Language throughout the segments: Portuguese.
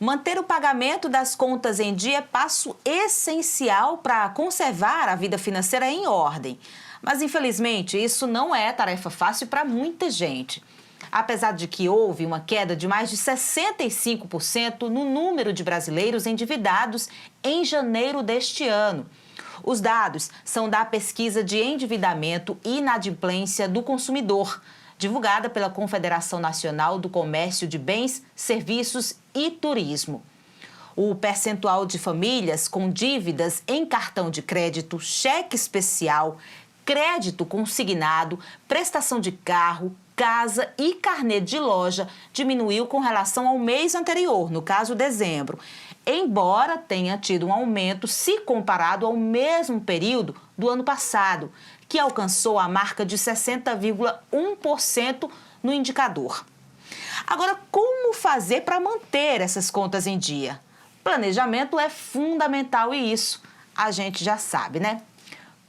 Manter o pagamento das contas em dia é passo essencial para conservar a vida financeira em ordem. Mas, infelizmente, isso não é tarefa fácil para muita gente. Apesar de que houve uma queda de mais de 65% no número de brasileiros endividados em janeiro deste ano. Os dados são da pesquisa de endividamento e inadimplência do consumidor, divulgada pela Confederação Nacional do Comércio de Bens, Serviços e Turismo. O percentual de famílias com dívidas em cartão de crédito, cheque especial, crédito consignado, prestação de carro, casa e carnê de loja diminuiu com relação ao mês anterior, no caso dezembro, embora tenha tido um aumento se comparado ao mesmo período do ano passado, que alcançou a marca de 60,1% no indicador. Agora, como fazer para manter essas contas em dia? Planejamento é fundamental e isso a gente já sabe, né?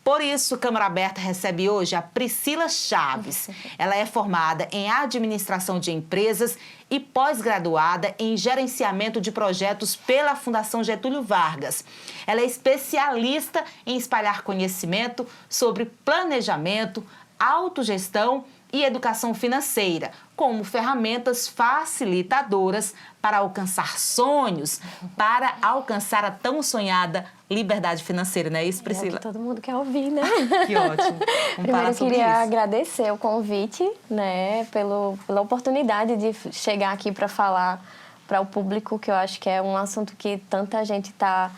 Por isso, Câmara Aberta recebe hoje a Priscila Chaves. Ela é formada em administração de empresas e pós-graduada em gerenciamento de projetos pela Fundação Getúlio Vargas. Ela é especialista em espalhar conhecimento sobre planejamento, autogestão e educação financeira, como ferramentas facilitadoras para alcançar sonhos, para alcançar a tão sonhada liberdade financeira, não é isso, Priscila? É o que todo mundo quer ouvir, né? Que ótimo. Primeiro eu queria agradecer o convite, né, pela oportunidade de chegar aqui para falar para o público, que eu acho que é um assunto que tanta gente está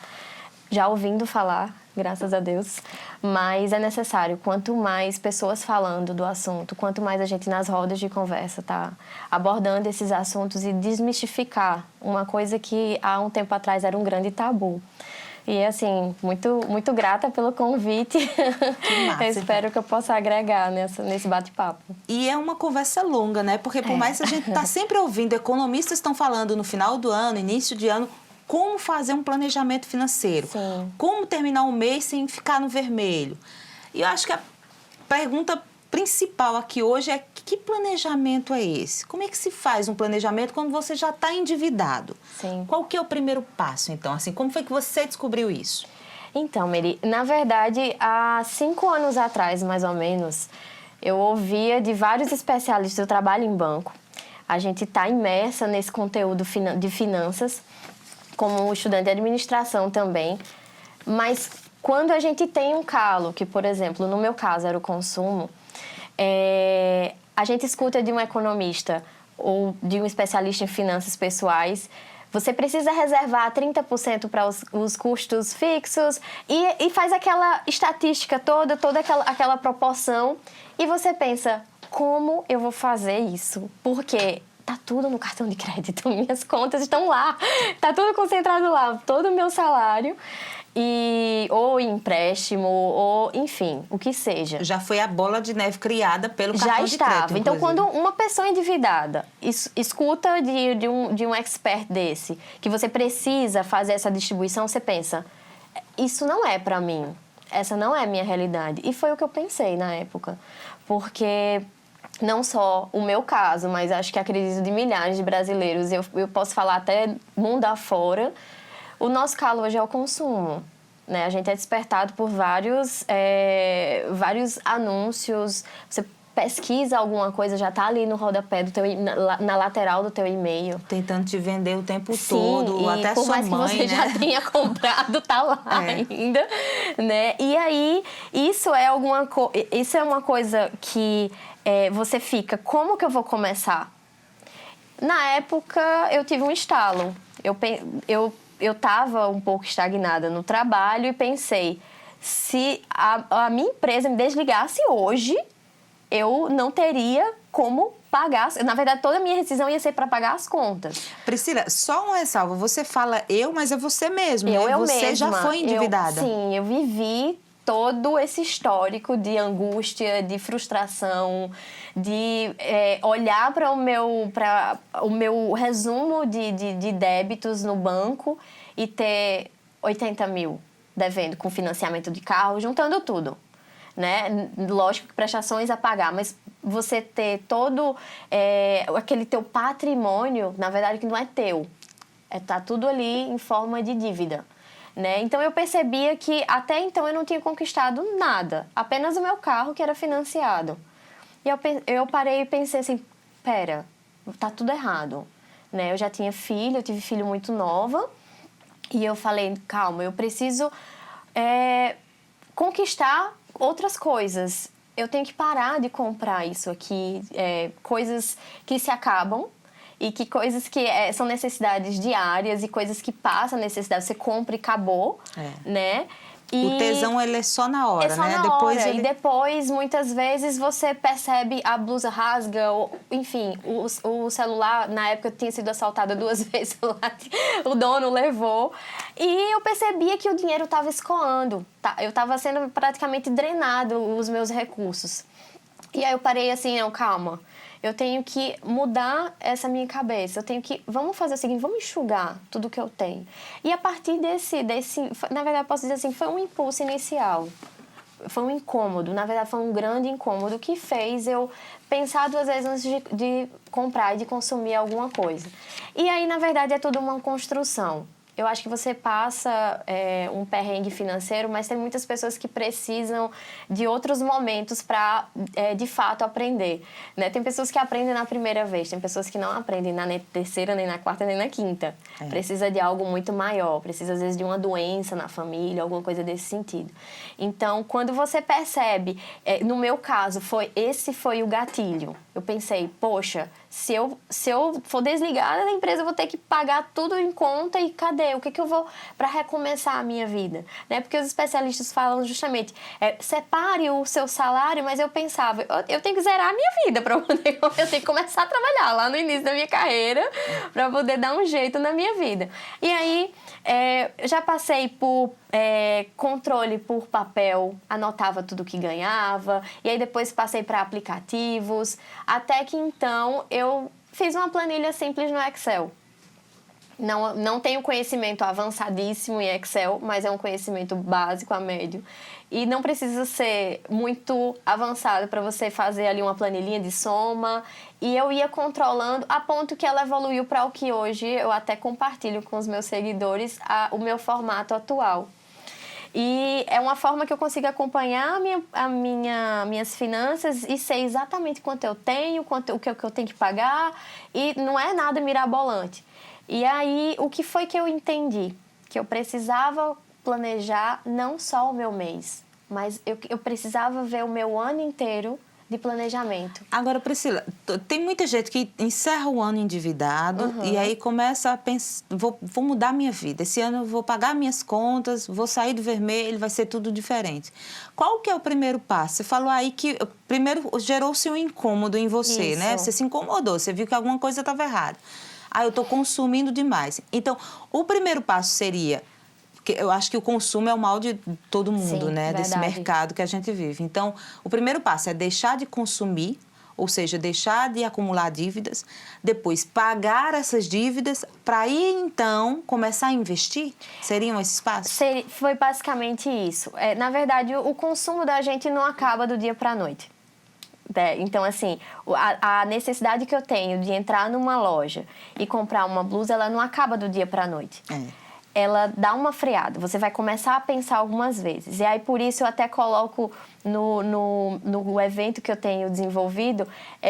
já ouvindo falar, graças a Deus, mas é necessário. Quanto mais pessoas falando do assunto, quanto mais a gente nas rodas de conversa tá abordando esses assuntos e desmistificar uma coisa que há um tempo atrás era um grande tabu. E, assim, muito grata pelo convite. Que massa. Eu espero que eu possa agregar nesse bate-papo. E é uma conversa longa, né? Porque por mais que a gente está sempre ouvindo, economistas estão falando no final do ano, início de ano, como fazer um planejamento financeiro. Sim. Como terminar o mês sem ficar no vermelho. E eu acho que a pergunta principal aqui hoje é: que planejamento é esse? Como é que se faz um planejamento quando você já está endividado? Sim. Qual que é o primeiro passo, então? Assim, como foi que você descobriu isso? Então, Meri, na verdade, há 5 anos atrás, mais ou menos, eu ouvia de vários especialistas. Eu trabalho em banco. A gente está imersa nesse conteúdo de finanças, como estudante de administração também. Mas quando a gente tem um calo, que, por exemplo, no meu caso era o consumo, a gente escuta de um economista ou de um especialista em finanças pessoais: você precisa reservar 30% para os custos fixos, e faz aquela estatística toda aquela proporção, e você pensa: como eu vou fazer isso? Porque tá tudo no cartão de crédito, minhas contas estão lá, tá tudo concentrado lá, todo o meu salário, ou empréstimo, ou enfim, o que seja. Já foi a bola de neve criada pelo cartão Já de crédito. estava. Então, quando uma pessoa endividada escuta de um expert desse, que você precisa fazer essa distribuição, você pensa: isso não é para mim, essa não é a minha realidade. E foi o que eu pensei na época, porque não só o meu caso, mas acho que acredito de milhares de brasileiros, eu posso falar até mundo afora, o nosso calo hoje é o consumo, né? A gente é despertado por vários anúncios. Você pesquisa alguma coisa, já está ali no rodapé na lateral do teu e-mail. Tentando te vender o tempo Sim, todo, até por sua mais mãe, que você já tenha comprado, tá lá ainda, né? E aí, isso é uma coisa que você fica: como que eu vou começar? Na época, eu tive um estalo. Eu estava um pouco estagnada no trabalho e pensei: se a minha empresa me desligasse hoje, eu não teria como pagar. Na verdade, toda a minha rescisão ia ser para pagar as contas. Priscila, só uma ressalva. Você fala mas é você mesmo, né? Você mesma. já foi endividada. Sim, eu vivi todo esse histórico de angústia, de frustração, de olhar para o meu resumo de débitos no banco e ter 80 mil devendo com financiamento de carro, juntando tudo, né? Lógico que prestações a pagar, mas você ter todo aquele teu patrimônio, na verdade, que não é teu. Tá tudo ali em forma de dívida. Né? Então eu percebia que até então eu não tinha conquistado nada, apenas o meu carro que era financiado. E eu parei e pensei assim, pera, tá tudo errado. Né? Eu já tinha filho, eu tive filho muito nova, e eu falei, calma, eu preciso conquistar outras coisas. Eu tenho que parar de comprar isso aqui, coisas que se acabam, e que coisas que são necessidades diárias e coisas que passam a necessidade, você compra e acabou, né? E o tesão, ele é só na hora, é só né? na Depois hora. ele... E depois, muitas vezes, você percebe a blusa rasga, ou, enfim, o celular, na época eu tinha sido assaltada 2 vezes, o dono levou. E eu percebia que o dinheiro estava escoando, eu estava sendo praticamente drenado os meus recursos. E aí eu parei assim, não, calma. Eu tenho que mudar essa minha cabeça. Vamos fazer o seguinte, vamos enxugar tudo que eu tenho. E a partir desse, na verdade, eu posso dizer assim, foi um impulso inicial. Foi um incômodo, na verdade, foi um grande incômodo que fez eu pensar 2 vezes antes de comprar e de consumir alguma coisa. E aí, na verdade, é tudo uma construção. Eu acho que você passa um perrengue financeiro, mas tem muitas pessoas que precisam de outros momentos para, de fato, aprender. Né? Tem pessoas que aprendem na primeira vez, tem pessoas que não aprendem na terceira, nem na quarta, nem na quinta. Precisa de algo muito maior, precisa, às vezes, de uma doença na família, alguma coisa desse sentido. Então, quando você percebe, no meu caso, esse foi o gatilho. Eu pensei, poxa, se eu for desligada da empresa, eu vou ter que pagar tudo em conta e cadê? O que eu vou para recomeçar a minha vida? Né? Porque os especialistas falam justamente, separe o seu salário, mas eu pensava, eu tenho que zerar a minha vida para poder, eu tenho que começar a trabalhar lá no início da minha carreira para poder dar um jeito na minha vida. E aí, já passei por controle por papel, anotava tudo que ganhava, e aí depois passei para aplicativos, até que então eu fiz uma planilha simples no Excel. Não tenho conhecimento avançadíssimo em Excel, mas é um conhecimento básico a médio. E não precisa ser muito avançado para você fazer ali uma planilhinha de soma. E eu ia controlando a ponto que ela evoluiu para o que hoje eu até compartilho com os meus seguidores, o meu formato atual. E é uma forma que eu consigo acompanhar minhas finanças e sei exatamente quanto eu tenho, o que eu tenho que pagar, e não é nada mirabolante. E aí, o que foi que eu entendi? Que eu precisava planejar não só o meu mês, mas eu precisava ver o meu ano inteiro de planejamento. Agora, Priscila, tem muita gente que encerra o ano endividado e aí começa a pensar, vou mudar minha vida. Esse ano eu vou pagar minhas contas, vou sair do vermelho, vai ser tudo diferente. Qual que é o primeiro passo? Você falou aí que primeiro gerou-se um incômodo em você, Isso. né? Você se incomodou, você viu que alguma coisa estava errada. Eu estou consumindo demais. Então, o primeiro passo seria... Porque eu acho que o consumo é o mal de todo mundo, Sim, né? verdade. Desse mercado que a gente vive. Então, o primeiro passo é deixar de consumir, ou seja, deixar de acumular dívidas, depois pagar essas dívidas, para aí, então, começar a investir? Seriam esses passos? Foi basicamente isso. Na verdade, o consumo da gente não acaba do dia para a noite. Então, assim, a necessidade que eu tenho de entrar numa loja e comprar uma blusa, ela não acaba do dia para a noite. Ela dá uma freada, você vai começar a pensar algumas vezes. E aí, por isso, eu até coloco no evento que eu tenho desenvolvido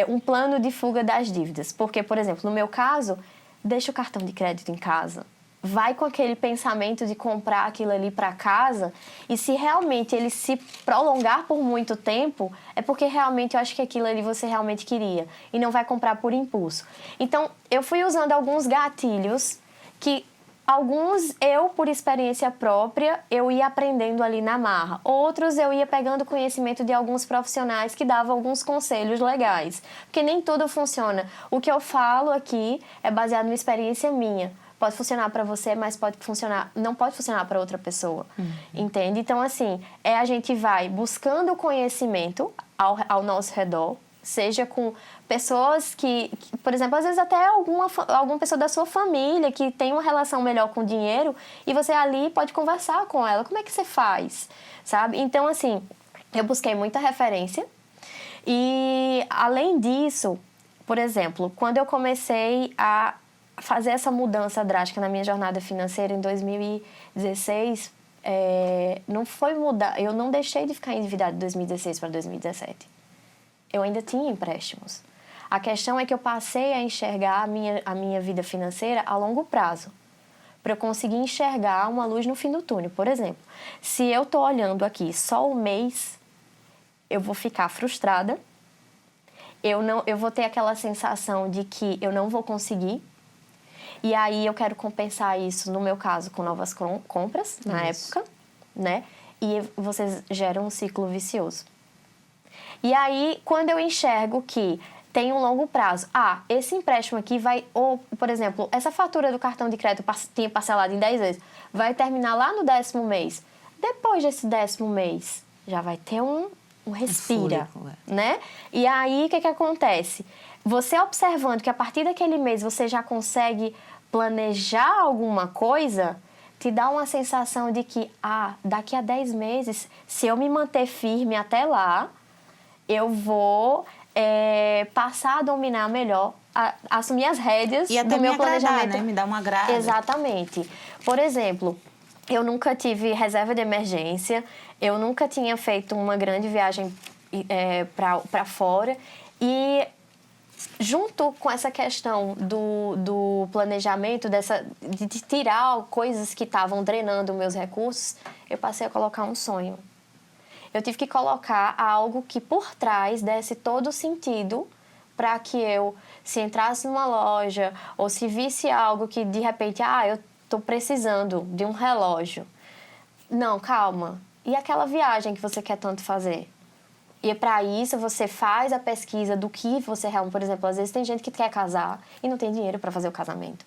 um plano de fuga das dívidas. Porque, por exemplo, no meu caso, deixa o cartão de crédito em casa. Vai com aquele pensamento de comprar aquilo ali para casa, e se realmente ele se prolongar por muito tempo, é porque realmente eu acho que aquilo ali você realmente queria, e não vai comprar por impulso. Então, eu fui usando alguns gatilhos que alguns eu, por experiência própria, eu ia aprendendo ali na marra. Outros eu ia pegando conhecimento de alguns profissionais que davam alguns conselhos legais. Porque nem tudo funciona. O que eu falo aqui é baseado numa experiência minha. Pode funcionar para você, mas não pode funcionar para outra pessoa. Entende? Então, assim, a gente vai buscando conhecimento ao nosso redor, seja com pessoas que, por exemplo, às vezes até alguma pessoa da sua família que tem uma relação melhor com o dinheiro, e você ali pode conversar com ela. Como é que você faz? Sabe? Então, assim, eu busquei muita referência. E, além disso, por exemplo, quando eu comecei a fazer essa mudança drástica na minha jornada financeira em 2016, não foi mudar. Eu não deixei de ficar endividada de 2016 para 2017. Eu ainda tinha empréstimos. A questão é que eu passei a enxergar a minha vida financeira a longo prazo, para eu conseguir enxergar uma luz no fim do túnel. Por exemplo, se eu estou olhando aqui só o mês, eu vou ficar frustrada, eu vou ter aquela sensação de que eu não vou conseguir, e aí eu quero compensar isso, no meu caso, com novas compras, na época, né? E vocês geram um ciclo vicioso. E aí, quando eu enxergo que tem um longo prazo, esse empréstimo aqui vai, ou, por exemplo, essa fatura do cartão de crédito tinha parcelado em 10 vezes, vai terminar lá no 10º mês. Depois desse 10º mês, já vai ter um respira, né? E aí, o que acontece? Você observando que a partir daquele mês você já consegue planejar alguma coisa, te dá uma sensação de que, daqui a 10 meses, se eu me manter firme até lá, eu vou passar a dominar melhor, assumir as rédeas e até do meu planejamento. Né? Me dá um agrado. Exatamente. Por exemplo, eu nunca tive reserva de emergência, eu nunca tinha feito uma grande viagem para fora, e junto com essa questão do planejamento, de tirar coisas que estavam drenando meus recursos, eu passei a colocar um sonho. Eu tive que colocar algo que por trás desse todo sentido para que eu, se entrasse numa loja ou se visse algo que de repente, eu estou precisando de um relógio. Não, calma. E aquela viagem que você quer tanto fazer? E para isso você faz a pesquisa do que você realmente... Por exemplo, às vezes tem gente que quer casar e não tem dinheiro para fazer o casamento.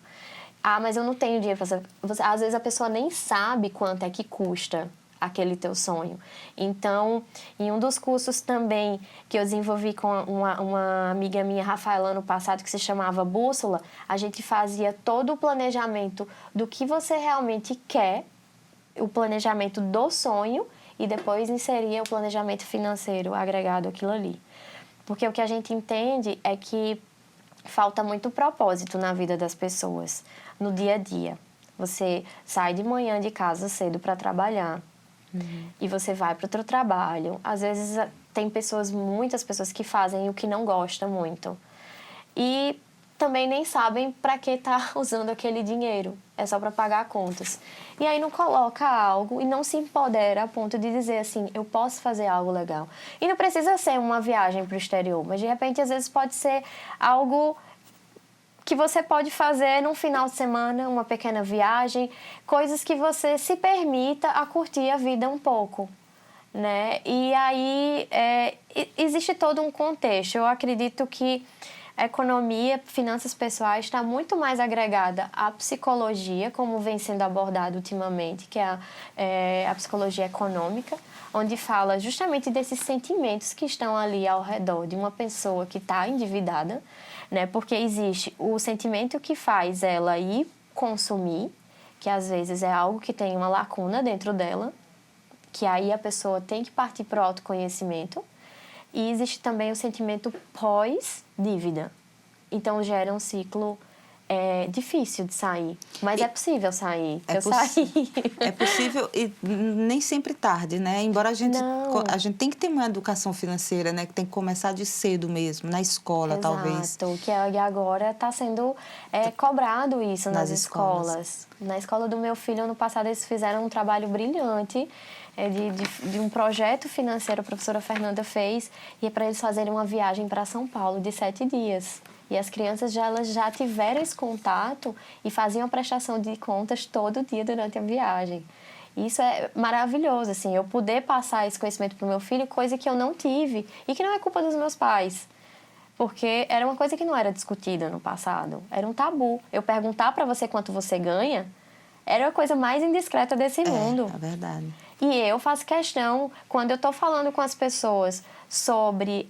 Mas eu não tenho dinheiro para fazer... Às vezes a pessoa nem sabe quanto é que custa aquele teu sonho. Então, em um dos cursos também que eu desenvolvi com uma amiga minha, Rafaela, ano passado, que se chamava Bússola, a gente fazia todo o planejamento do que você realmente quer, o planejamento do sonho, e depois inseria o planejamento financeiro agregado àquilo ali. Porque o que a gente entende é que falta muito propósito na vida das pessoas, no dia a dia. Você sai de manhã de casa cedo para trabalhar, e você vai para outro trabalho. Às vezes tem muitas pessoas que fazem o que não gostam muito. E também nem sabem para que tá usando aquele dinheiro. É só para pagar contas. E aí não coloca algo e não se empodera a ponto de dizer assim, eu posso fazer algo legal. E não precisa ser uma viagem para o exterior, mas de repente às vezes pode ser algo que você pode fazer num final de semana, uma pequena viagem, coisas que você se permita a curtir a vida um pouco, né? E aí existe todo um contexto. Eu acredito que a economia, finanças pessoais está muito mais agregada à psicologia, como vem sendo abordado ultimamente, que é a psicologia econômica, onde fala justamente desses sentimentos que estão ali ao redor de uma pessoa que está endividada, né? Porque existe o sentimento que faz ela ir consumir, que às vezes é algo que tem uma lacuna dentro dela, que aí a pessoa tem que partir para o autoconhecimento. E existe também o sentimento pós-dívida. Então gera um ciclo difícil de sair, mas é possível sair. Saí. É possível e nem sempre tarde, né? Embora a gente tem que ter uma educação financeira, né? Que tem que começar de cedo mesmo, na escola. Exato, talvez. Que agora está sendo cobrado isso nas escolas. Na escola do meu filho, ano passado, eles fizeram um trabalho brilhante de um projeto financeiro, a professora Fernanda fez, e é para eles fazerem uma viagem para São Paulo de 7 dias. E as crianças elas já tiveram esse contato e faziam a prestação de contas todo dia durante a viagem. Isso é maravilhoso, assim, eu poder passar esse conhecimento para o meu filho, coisa que eu não tive e que não é culpa dos meus pais. Porque era uma coisa que não era discutida no passado, era um tabu. Eu perguntar para você quanto você ganha era a coisa mais indiscreta desse mundo. É verdade. E eu faço questão, quando eu estou falando com as pessoas sobre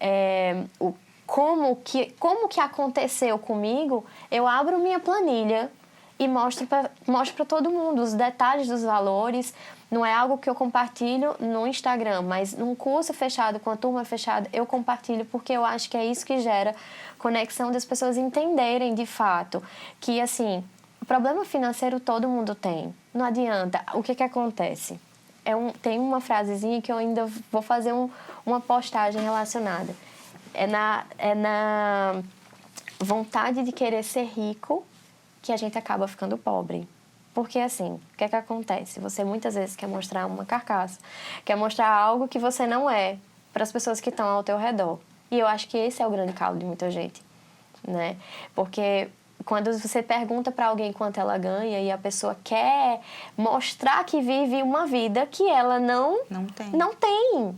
como que aconteceu comigo, eu abro minha planilha e mostro para todo mundo os detalhes dos valores. Não é algo que eu compartilho no Instagram, mas num curso fechado, com a turma fechada, eu compartilho porque eu acho que é isso que gera conexão das pessoas entenderem de fato que, assim, o problema financeiro todo mundo tem. Não adianta. O que acontece? Tem uma frasezinha que eu ainda vou fazer uma postagem relacionada. É na vontade de querer ser rico que a gente acaba ficando pobre. Porque, assim, o que acontece? Você muitas vezes quer mostrar uma carcaça, quer mostrar algo que você não é para as pessoas que estão ao teu redor. E eu acho que esse é o grande calo de muita gente, né? Porque quando você pergunta para alguém quanto ela ganha e a pessoa quer mostrar que vive uma vida que ela não tem,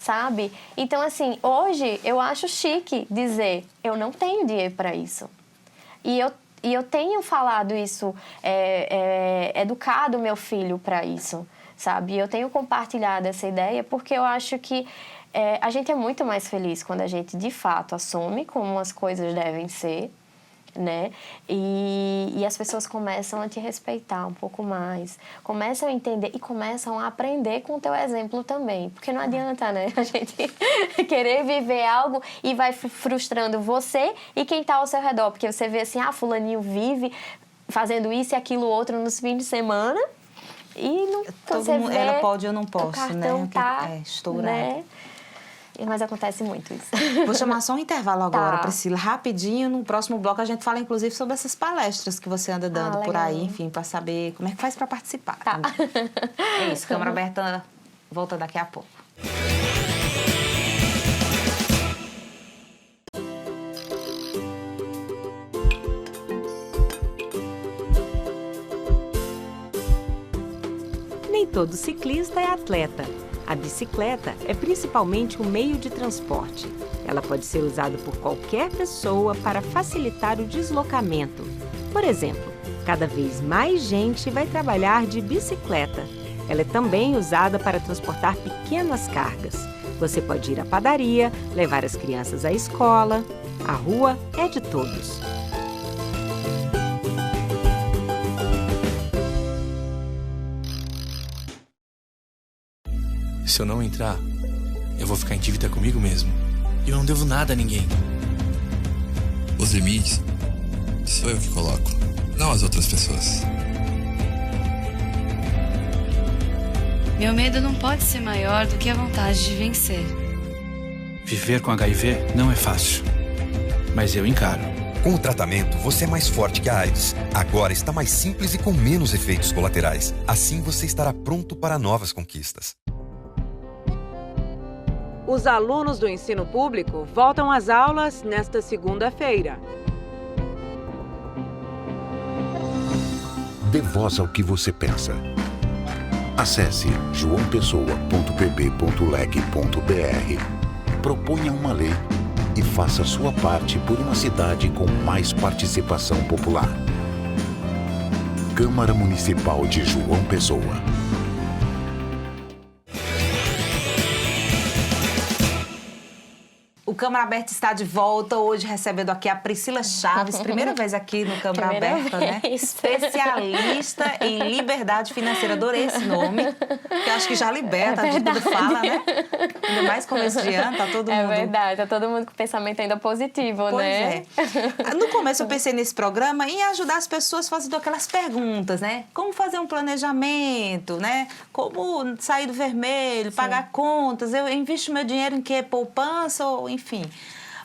sabe? Então, assim, hoje eu acho chique dizer, eu não tenho dinheiro para isso. E eu tenho falado isso, educado meu filho para isso, sabe? Eu tenho compartilhado essa ideia porque eu acho que a gente é muito mais feliz quando a gente, de fato, assume como as coisas devem ser, né? E as pessoas começam a te respeitar um pouco mais, começam a entender e começam a aprender com o teu exemplo também. Porque não adianta, né? A gente querer viver algo e vai frustrando você e quem está ao seu redor. Porque você vê assim, fulaninho vive fazendo isso e aquilo outro nos fins de semana e não, você vê ela pode, eu não posso, o cartão né? Tá, estourado. Né? Mas acontece muito isso. Vou chamar só um intervalo agora, Tá. Priscila. Rapidinho, no próximo bloco a gente fala, inclusive, sobre essas palestras que você anda dando por aí, enfim, para saber como é que faz para participar. Tá. É isso, Câmara Aberta volta daqui a pouco. Nem todo ciclista é atleta. A bicicleta é principalmente um meio de transporte. Ela pode ser usada por qualquer pessoa para facilitar o deslocamento. Por exemplo, cada vez mais gente vai trabalhar de bicicleta. Ela é também usada para transportar pequenas cargas. Você pode ir à padaria, levar as crianças à escola. A rua é de todos. Se eu não entrar, eu vou ficar em dívida comigo mesmo. E eu não devo nada a ninguém. Os limites sou eu que coloco, não as outras pessoas. Meu medo não pode ser maior do que a vontade de vencer. Viver com HIV não é fácil, mas eu encaro. Com o tratamento, você é mais forte que a AIDS. Agora está mais simples e com menos efeitos colaterais. Assim você estará pronto para novas conquistas. Os alunos do ensino público voltam às aulas nesta segunda-feira. Dê voz ao que você pensa. Acesse joaopessoa.pb.leg.br. Proponha uma lei e faça sua parte por uma cidade com mais participação popular. Câmara Municipal de João Pessoa. O Câmara Aberta está de volta, hoje recebendo aqui a Priscila Chaves, primeira vez aqui no Câmara Aberta, né? Especialista em liberdade financeira, adorei esse nome, que eu acho que já liberta, de tudo fala, né? Ainda mais começo de ano, tá todo mundo... É verdade, tá todo mundo com pensamento ainda positivo, pois né? É. No começo eu pensei nesse programa em ajudar as pessoas fazendo aquelas perguntas, né? Como fazer um planejamento, né? Como sair do vermelho, pagar contas, eu invisto meu dinheiro em quê? Poupança ou enfim.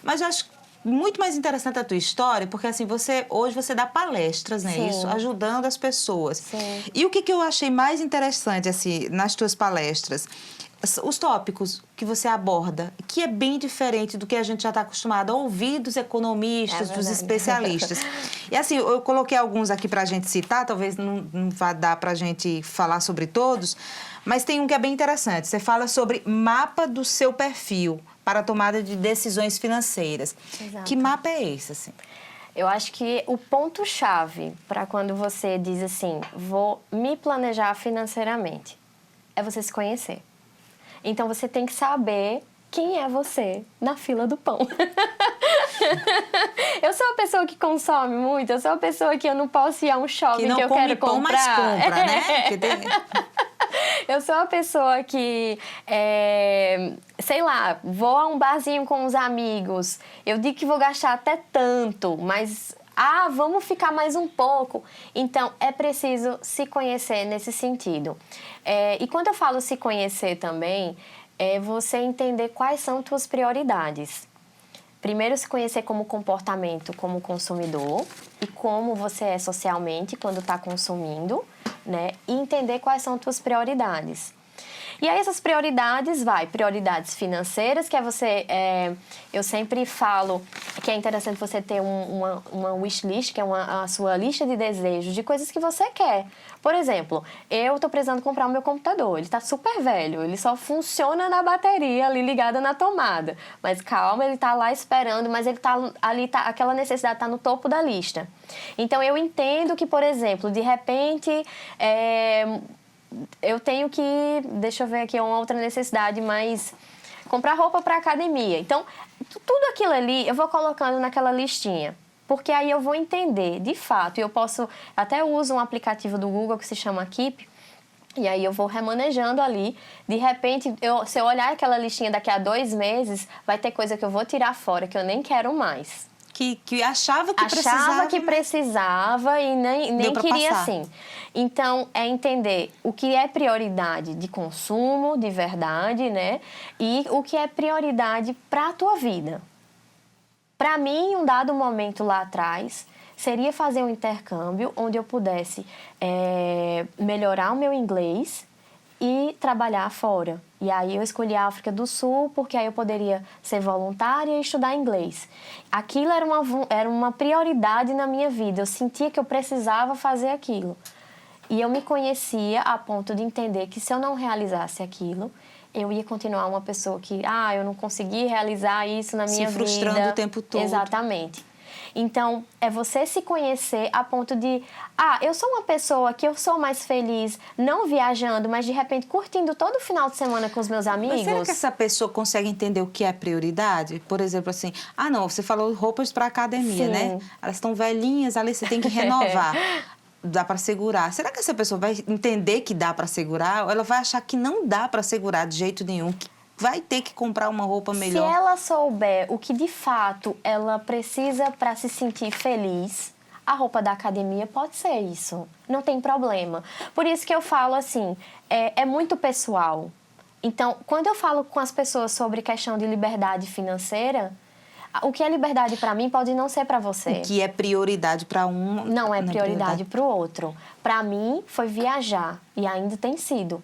Mas eu acho muito mais interessante a tua história, porque assim, hoje você dá palestras, né? Isso, ajudando as pessoas. Sim. E o que eu achei mais interessante, assim, nas tuas palestras? Os tópicos que você aborda, que é bem diferente do que a gente já está acostumado a ouvir dos economistas, dos especialistas. E assim, eu coloquei alguns aqui para a gente citar, talvez não vá dar para a gente falar sobre todos, mas tem um que é bem interessante. Você fala sobre mapa do seu perfil para a tomada de decisões financeiras. Exato. Que mapa é esse, assim? Eu acho que o ponto-chave para quando você diz assim, vou me planejar financeiramente, é você se conhecer. Então, você tem que saber quem é você na fila do pão. Eu sou uma pessoa que consome muito, eu sou uma pessoa que eu não posso ir a um shopping que eu quero pão, comprar. mas compra, né? Eu sou uma pessoa que, sei lá, vou a um barzinho com os amigos, eu digo que vou gastar até tanto, mas... vamos ficar mais um pouco. Então, é preciso se conhecer nesse sentido. E quando eu falo se conhecer também, é você entender quais são suas prioridades. Primeiro, se conhecer como comportamento, como consumidor, e como você é socialmente quando está consumindo, né? E entender quais são suas prioridades. E aí essas prioridades, prioridades financeiras, que é você, eu sempre falo que é interessante você ter uma wish list, que é a sua lista de desejos, de coisas que você quer. Por exemplo, eu estou precisando comprar o meu computador, ele está super velho, ele só funciona na bateria ali ligada na tomada. Mas calma, ele está lá esperando, mas ele está ali, aquela necessidade está no topo da lista. Então eu entendo que, por exemplo, de repente... eu tenho que, deixa eu ver aqui, uma outra necessidade, mas comprar roupa para academia. Então, tudo aquilo ali eu vou colocando naquela listinha, porque aí eu vou entender, de fato, e eu posso, até uso um aplicativo do Google que se chama Keep, e aí eu vou remanejando ali, de repente, se eu olhar aquela listinha daqui a 2 meses, vai ter coisa que eu vou tirar fora, que eu nem quero mais. Que achava que precisava e nem queria assim. Então, é entender o que é prioridade de consumo, de verdade, né? E o que é prioridade para a tua vida. Para mim, um dado momento lá atrás, seria fazer um intercâmbio onde eu pudesse melhorar o meu inglês e trabalhar fora. E aí eu escolhi a África do Sul, porque aí eu poderia ser voluntária e estudar inglês. Aquilo era uma prioridade na minha vida, eu sentia que eu precisava fazer aquilo. E eu me conhecia a ponto de entender que se eu não realizasse aquilo, eu ia continuar uma pessoa que, eu não consegui realizar isso na minha vida. Se frustrando o tempo todo. Exatamente. Então, é você se conhecer a ponto de... eu sou uma pessoa que eu sou mais feliz não viajando, mas de repente curtindo todo final de semana com os meus amigos. Mas será que essa pessoa consegue entender o que é prioridade? Por exemplo, assim... não, você falou roupas para academia, Sim. né? Elas estão velhinhas, ali você tem que renovar. Dá para segurar. Será que essa pessoa vai entender que dá para segurar? Ou ela vai achar que não dá para segurar de jeito nenhum? Vai ter que comprar uma roupa melhor. Se ela souber o que de fato ela precisa para se sentir feliz, a roupa da academia pode ser isso. Não tem problema. Por isso que eu falo assim, é muito pessoal. Então, quando eu falo com as pessoas sobre questão de liberdade financeira, o que é liberdade para mim pode não ser para você. O que é prioridade para um... Não é prioridade para o outro. Para mim, foi viajar. E ainda tem sido.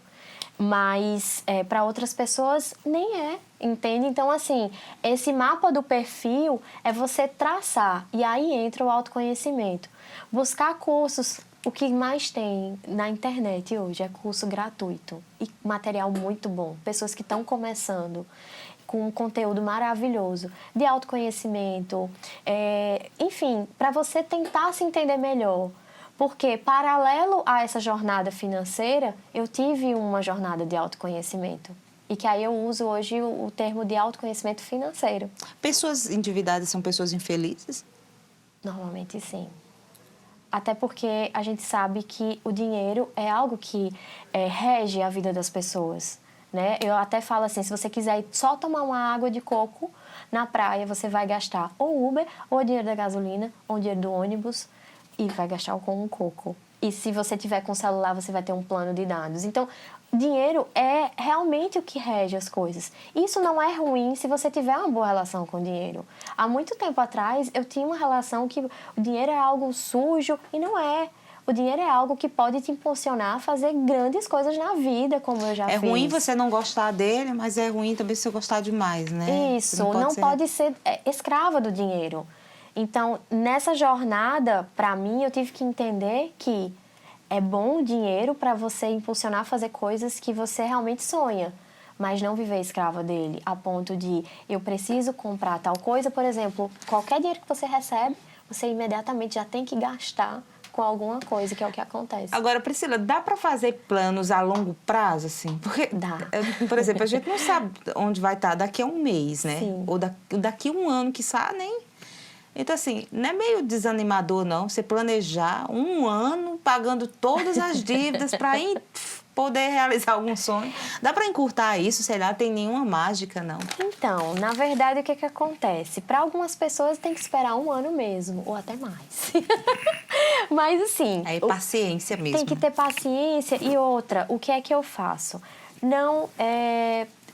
Mas para outras pessoas nem é, entende? Então, assim, esse mapa do perfil é você traçar, e aí entra o autoconhecimento. Buscar cursos, o que mais tem na internet hoje é curso gratuito e material muito bom. Pessoas que estão começando com um conteúdo maravilhoso de autoconhecimento, enfim, para você tentar se entender melhor. Porque, paralelo a essa jornada financeira, eu tive uma jornada de autoconhecimento. E que aí eu uso hoje o termo de autoconhecimento financeiro. Pessoas endividadas são pessoas infelizes? Normalmente, sim. Até porque a gente sabe que o dinheiro é algo que rege a vida das pessoas, né? Eu até falo assim, se você quiser só tomar uma água de coco na praia, você vai gastar ou Uber, ou o dinheiro da gasolina, ou o dinheiro do ônibus, e vai gastar com um coco. E se você tiver com celular, você vai ter um plano de dados. Então, dinheiro é realmente o que rege as coisas. Isso não é ruim se você tiver uma boa relação com o dinheiro. Há muito tempo atrás, eu tinha uma relação que o dinheiro é algo sujo, e não é. O dinheiro é algo que pode te impulsionar a fazer grandes coisas na vida, como eu já fiz. É ruim você não gostar dele, mas é ruim também se você gostar demais, né? Isso, não pode ser escrava do dinheiro. Então, nessa jornada, para mim, eu tive que entender que é bom o dinheiro para você impulsionar a fazer coisas que você realmente sonha, mas não viver escrava dele, a ponto de eu preciso comprar tal coisa. Por exemplo, qualquer dinheiro que você recebe, você imediatamente já tem que gastar com alguma coisa, que é o que acontece. Agora, Priscila, dá para fazer planos a longo prazo, assim? Porque, por exemplo, a gente não sabe onde vai estar daqui a um mês, né? Sim. Ou daqui a um ano, quiçá, nem... Então, assim, não é meio desanimador, não, você planejar um ano pagando todas as dívidas para poder realizar algum sonho. Dá para encurtar isso, sei lá, tem nenhuma mágica, não. Então, na verdade, o que acontece? Para algumas pessoas tem que esperar um ano mesmo, ou até mais. Mas, assim... É paciência mesmo. Tem que ter paciência. E outra, o que é que eu faço? Não,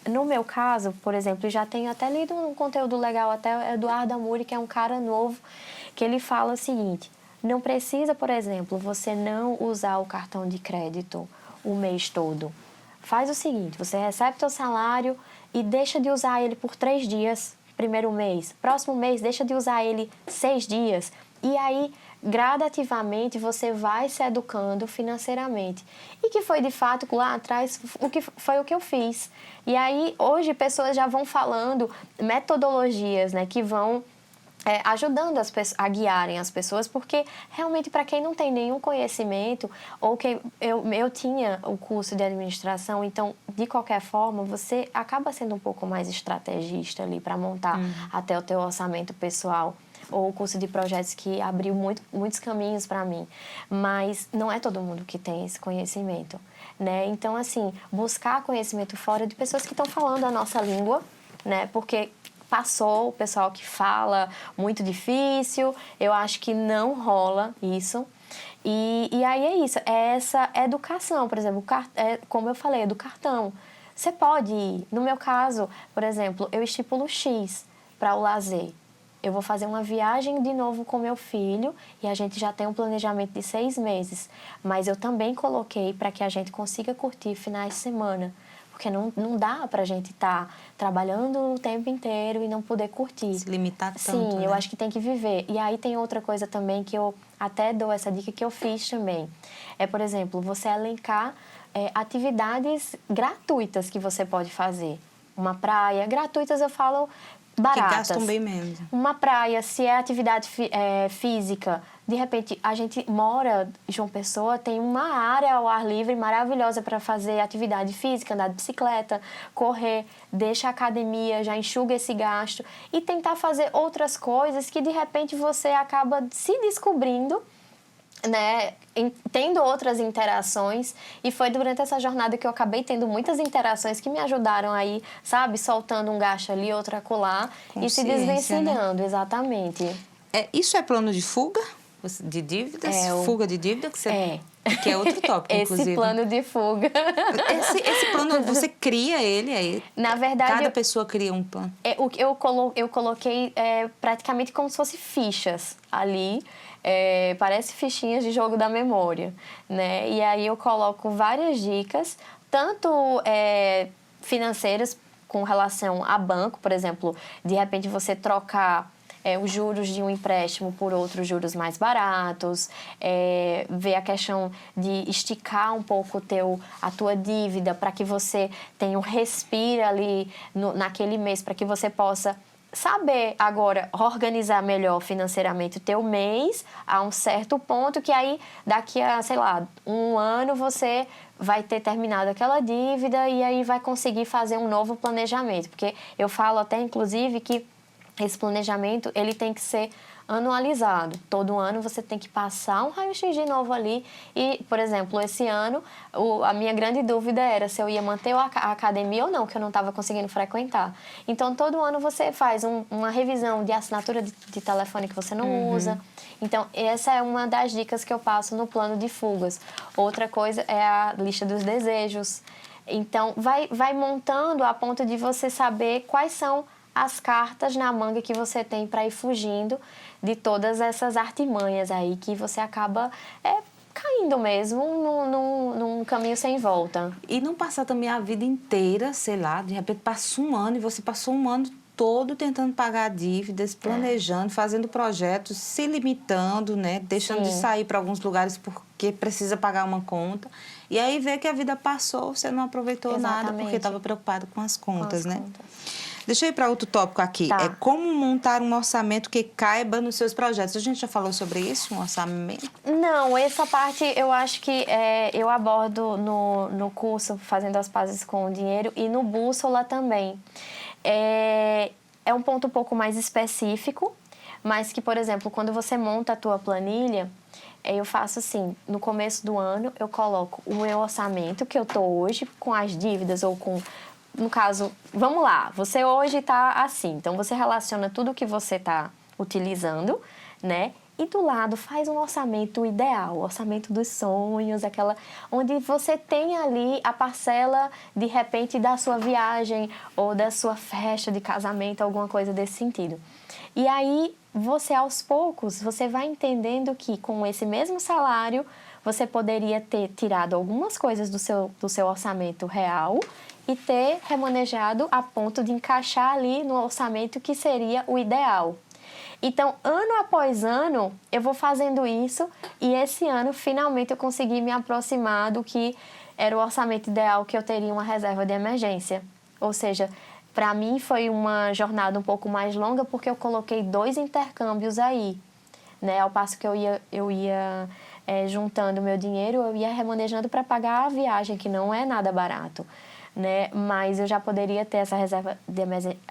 no meu caso, por exemplo, já tenho até lido um conteúdo legal, até Eduardo Amuri, que é um cara novo, que ele fala o seguinte: não precisa, por exemplo, você não usar o cartão de crédito o mês todo. Faz o seguinte, você recebe seu salário e deixa de usar ele por 3 dias, primeiro mês. Próximo mês, deixa de usar ele 6 dias. E aí, gradativamente, você vai se educando financeiramente. E que foi, de fato, lá atrás, foi o que eu fiz. E aí, hoje, pessoas já vão falando metodologias, né, que vão ajudando a guiarem as pessoas, porque realmente para quem não tem nenhum conhecimento, ou que eu tinha o curso de administração, então de qualquer forma você acaba sendo um pouco mais estrategista ali para montar até o teu orçamento pessoal, ou o curso de projetos que abriu muitos caminhos para mim, mas não é todo mundo que tem esse conhecimento, né? Então, assim, buscar conhecimento fora de pessoas que estão falando a nossa língua, né? Porque passou o pessoal que fala muito difícil, eu acho que não rola isso. E aí é isso, é essa educação, por exemplo, como eu falei, do cartão. Você pode ir, no meu caso, por exemplo, eu estipulo X para o lazer. Eu vou fazer uma viagem de novo com meu filho e a gente já tem um planejamento de 6 meses. Mas eu também coloquei para que a gente consiga curtir finais de semana. Porque não dá pra gente estar trabalhando o tempo inteiro e não poder curtir. Se limitar tanto, Sim, né? eu acho que tem que viver. E aí tem outra coisa também que eu até dou essa dica que eu fiz também. É, por exemplo, você elencar atividades gratuitas que você pode fazer. Uma praia, gratuitas eu falo baratas. Que gastam bem menos. Uma praia, se é atividade física, de repente a gente mora em João Pessoa, tem uma área ao ar livre maravilhosa para fazer atividade física, andar de bicicleta, correr, deixa a academia, já enxuga esse gasto e tentar fazer outras coisas que de repente você acaba se descobrindo, né, tendo outras interações, e foi durante essa jornada que eu acabei tendo muitas interações que me ajudaram aí, sabe, soltando um gasto ali, outro acolá e se desvencilhando, né? Exatamente. Isso é plano de fuga de dívidas? Fuga de dívida? Que é outro tópico, inclusive. Esse plano de fuga. Esse plano, você cria ele aí? Na verdade... Cada pessoa cria um plano? Eu coloquei praticamente como se fosse fichas ali. Parece fichinhas de jogo da memória, né? E aí eu coloco várias dicas, tanto financeiras com relação a banco, por exemplo, de repente você trocar os juros de um empréstimo por outros juros mais baratos, ver a questão de esticar um pouco a tua dívida para que você tenha um respiro ali naquele mês, para que você possa saber agora organizar melhor financeiramente o teu mês a um certo ponto, que aí daqui a, sei lá, um ano você vai ter terminado aquela dívida e aí vai conseguir fazer um novo planejamento. Porque eu falo até, inclusive, que esse planejamento ele tem que ser anualizado. Todo ano você tem que passar um raio-x de novo ali e, por exemplo, esse ano a minha grande dúvida era se eu ia manter a academia ou não, que eu não estava conseguindo frequentar. Então, todo ano você faz uma revisão de assinatura de telefone que você não usa. Então, essa é uma das dicas que eu passo no plano de fugas. Outra coisa é a lista dos desejos. Então, vai montando a ponto de você saber quais são as cartas na manga que você tem para ir fugindo de todas essas artimanhas aí que você acaba caindo mesmo num caminho sem volta. E não passar também a vida inteira, sei lá, de repente passa um ano e você passou um ano todo tentando pagar dívidas, planejando, fazendo projetos, se limitando, né? Deixando de sair para alguns lugares porque precisa pagar uma conta. E aí vê que a vida passou, você não aproveitou nada porque estava preocupado com as contas, né? Deixa eu ir para outro tópico aqui. Tá. É como montar um orçamento que caiba nos seus projetos. A gente já falou sobre isso, um orçamento? Não, essa parte eu acho que eu abordo no curso Fazendo as Pazes com o Dinheiro e no Bússola também. É um ponto um pouco mais específico, mas que, por exemplo, quando você monta a tua planilha, eu faço assim, no começo do ano eu coloco o meu orçamento que eu tô hoje com as dívidas ou com, no caso, vamos lá, você hoje tá assim, então você relaciona tudo que você tá utilizando, né? E do lado faz um orçamento ideal, o orçamento dos sonhos, aquela onde você tem ali a parcela, de repente, da sua viagem ou da sua festa de casamento, alguma coisa desse sentido. E aí, você aos poucos, você vai entendendo que com esse mesmo salário, você poderia ter tirado algumas coisas do seu orçamento real e ter remanejado a ponto de encaixar ali no orçamento que seria o ideal. Então, ano após ano, eu vou fazendo isso e esse ano, finalmente, eu consegui me aproximar do que era o orçamento ideal que eu teria uma reserva de emergência. Ou seja, para mim foi uma jornada um pouco mais longa porque eu coloquei 2 intercâmbios aí, né? Ao passo que eu ia juntando meu dinheiro, eu ia remanejando para pagar a viagem, que não é nada barato, né? Mas eu já poderia ter essa reserva de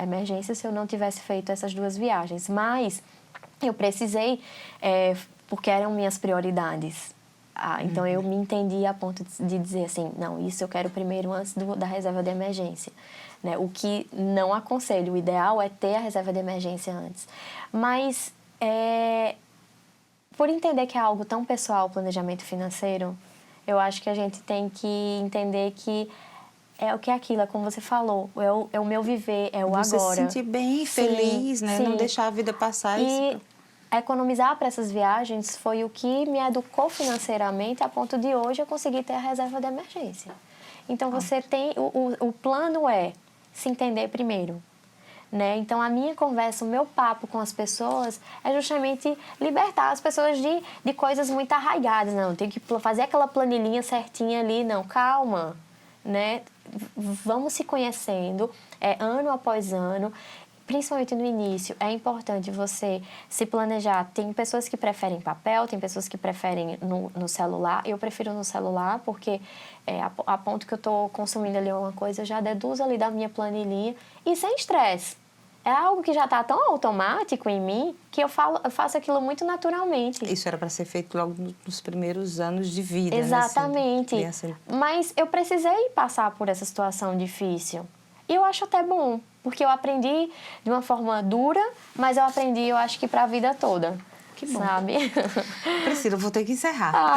emergência se eu não tivesse feito essas 2 viagens. Mas eu precisei, porque eram minhas prioridades. Então eu me entendi a ponto de dizer assim, não, isso eu quero primeiro antes da reserva de emergência, né? O que não aconselho, o ideal é ter a reserva de emergência antes. Mas por entender que é algo tão pessoal, o planejamento financeiro, eu acho que a gente tem que entender que é o que é aquilo, é como você falou, é o meu viver, é o você agora. Se sentir bem, feliz, né? Sim. Não deixar a vida passar. E economizar para essas viagens foi o que me educou financeiramente a ponto de hoje eu conseguir ter a reserva de emergência. Então, você tem... O plano é se entender primeiro, né? Então, a minha conversa, o meu papo com as pessoas é justamente libertar as pessoas de coisas muito arraigadas. Não, tem que fazer aquela planilhinha certinha ali. Não, calma, né? Vamos se conhecendo, ano após ano, principalmente no início. É importante você se planejar. Tem pessoas que preferem papel, tem pessoas que preferem no celular. Eu prefiro no celular porque a ponto que eu estou consumindo ali uma coisa, eu já deduzo ali da minha planilhinha e sem estresse. É algo que já está tão automático em mim que eu faço aquilo muito naturalmente. Isso era para ser feito logo nos primeiros anos de vida, exatamente. Né? Assim, mas eu precisei passar por essa situação difícil. E eu acho até bom, porque eu aprendi de uma forma dura, mas eu aprendi, eu acho que para a vida toda. Que bom. Sabe? Priscila, eu vou ter que encerrar.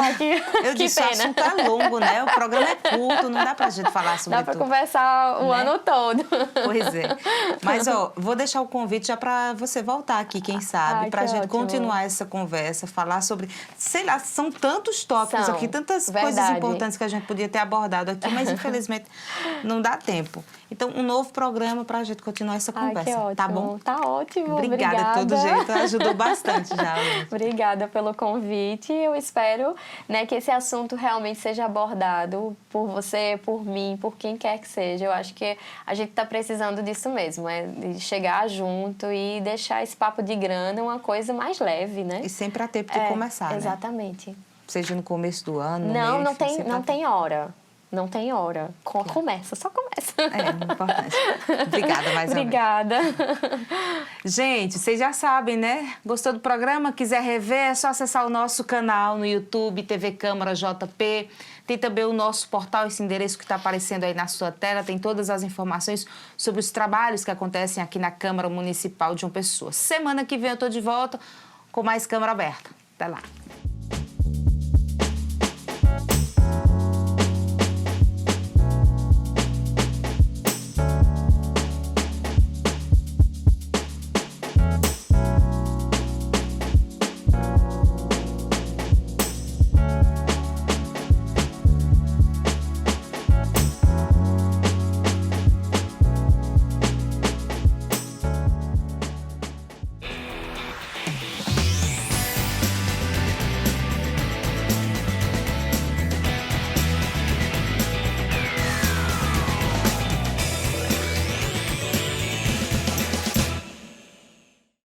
Eu disse, o assunto é longo, né? O programa é curto, não dá pra gente falar sobre tudo. Dá pra conversar o ano todo. Pois é. Mas, vou deixar o convite já pra você voltar aqui, quem sabe, pra gente continuar essa conversa, falar sobre, sei lá, são tantos tópicos aqui, tantas coisas importantes que a gente podia ter abordado aqui, mas infelizmente não dá tempo. Então, um novo programa pra gente continuar essa conversa, que ótimo. tá bom? Tá ótimo, obrigada. De todo jeito, ajudou bastante já. Obrigada pelo convite. Eu espero, né, que esse assunto realmente seja abordado por você, por mim, por quem quer que seja. Eu acho que a gente está precisando disso mesmo, de chegar junto e deixar esse papo de grana uma coisa mais leve, né? E sempre a tempo de começar, né? Exatamente. Seja no começo do ano, não tem hora. Não tem hora. Começa, só começa. Importante. Obrigada mais uma vez. Obrigada. Gente, vocês já sabem, né? Gostou do programa? Quiser rever, é só acessar o nosso canal no YouTube, TV Câmara JP. Tem também o nosso portal, esse endereço que está aparecendo aí na sua tela. Tem todas as informações sobre os trabalhos que acontecem aqui na Câmara Municipal de João Pessoa. Semana que vem eu estou de volta com mais Câmara Aberta. Até lá.